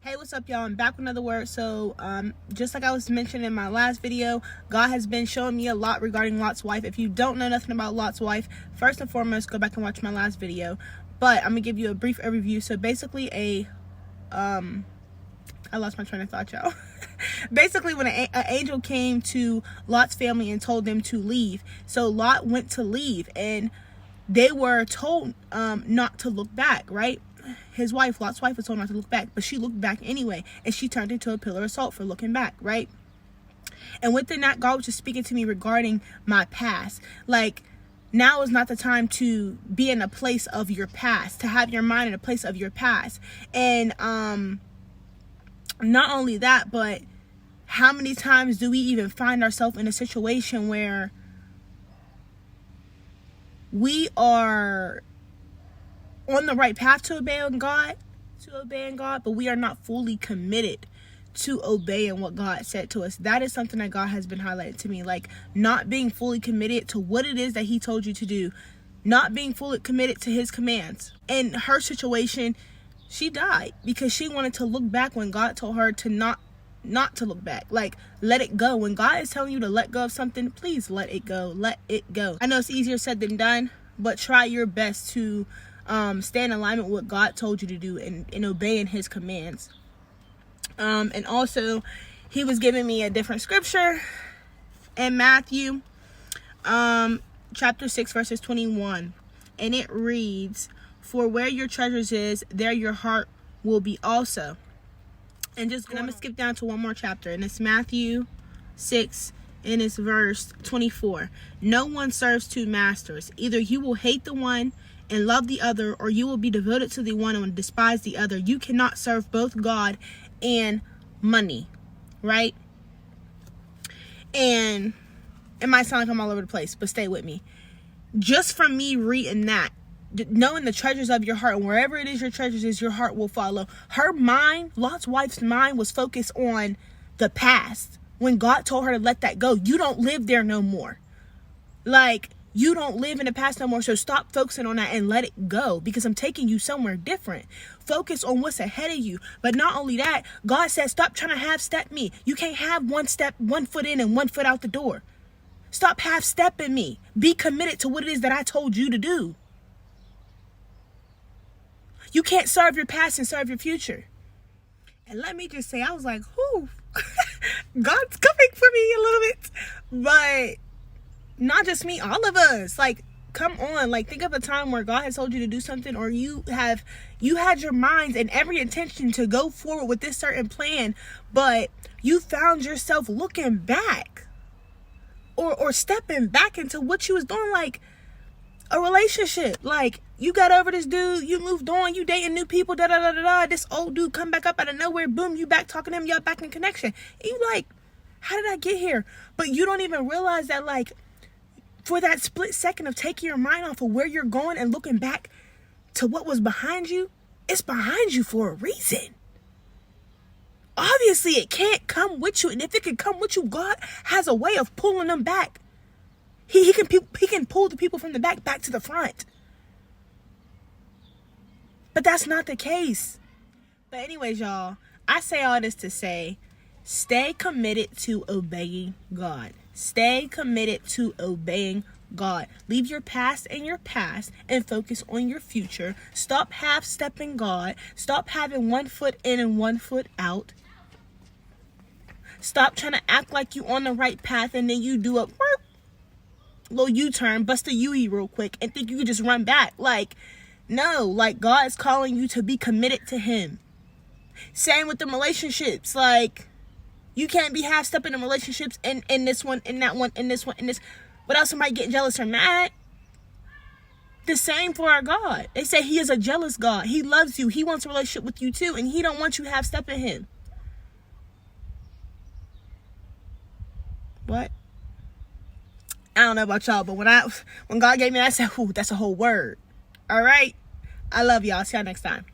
Hey, what's up, y'all? I'm back with another word. So just like I was mentioning in my last video, God has been showing me a lot regarding Lot's wife. If you don't know nothing about Lot's wife, first and foremost, go back and watch my last video. But I'm gonna give you a brief overview. So basically I lost my train of thought, y'all. Basically, when an angel came to Lot's family and told them to leave, so Lot went to leave, and they were told not to look back, right? His wife, Lot's wife, was told not to look back, but she looked back anyway, and she turned into a pillar of salt for looking back, right? And within that, God was just speaking to me regarding my past. Like, now is not the time to be in a place of your past, to have your mind in a place of your past. And not only that, but how many times do we even find ourselves in a situation where we are on the right path to obeying God, but we are not fully committed to obeying what God said to us? That is something that God has been highlighting to me, like not being fully committed to what it is that He told you to do, not being fully committed to His commands. In her situation, she died because she wanted to look back when God told her to not to look back. Like, let it go. When God is telling you to let go of something, please let it go. Let it go. I know it's easier said than done, but try your best to stay in alignment with what God told you to do and obeying His commands. And also, He was giving me a different scripture in Matthew chapter 6 verses 21, and it reads, "For where your treasures is, there your heart will be also." And I'm gonna skip down to one more chapter, and it's Matthew 6, and it's verse 24. "No one serves two masters. Either you will hate the one and love the other, or you will be devoted to the one and despise the other. You cannot serve both God and money," right? And it might sound like I'm all over the place, but stay with me. Just from me reading that, knowing the treasures of your heart, and wherever it is your treasures is, your heart will follow. Her mind, Lot's wife's mind, was focused on the past. When God told her to let that go, you don't live there no more. Like, you don't live in the past no more, so stop focusing on that and let it go, because I'm taking you somewhere different. Focus on what's ahead of you. But not only that, God said, stop trying to half-step me. You can't have one foot in and one foot out the door. Stop half-stepping me. Be committed to what it is that I told you to do. You can't serve your past and serve your future. And let me just say, I was like, whoo, God's coming for me a little bit. But not just me, all of us. Like, come on. Like, think of a time where God has told you to do something, or you had your minds and every intention to go forward with this certain plan, but you found yourself looking back or stepping back into what you was doing, like a relationship. Like, you got over this dude, you moved on, you dating new people, this old dude come back up out of nowhere, boom, you back talking to him, y'all back in connection. And you like, how did I get here? But you don't even realize that, like, for that split second of taking your mind off of where you're going and looking back to what was behind you, it's behind you for a reason. Obviously, it can't come with you, and if it can come with you, God has a way of pulling them back. He can pull the people from the back to the front. But that's not the case. But anyways, y'all, I say all this to say, stay committed to obeying God. Stay committed to obeying God. Leave your past in your past and focus on your future. Stop half-stepping God. Stop having one foot in and one foot out. Stop trying to act like you on the right path and then you do a little U-turn, bust a UE real quick and think you can just run back. Like, no, like, God is calling you to be committed to Him. Same with the relationships. Like, you can't be half-stepping in relationships in this one, in that one, in this one, in this, without somebody getting jealous or mad. The same for our God. They say He is a jealous God. He loves you. He wants a relationship with you too, and He don't want you half-stepping Him. What? I don't know about y'all, but when God gave me that, I said, ooh, that's a whole word. All right? I love y'all. See y'all next time.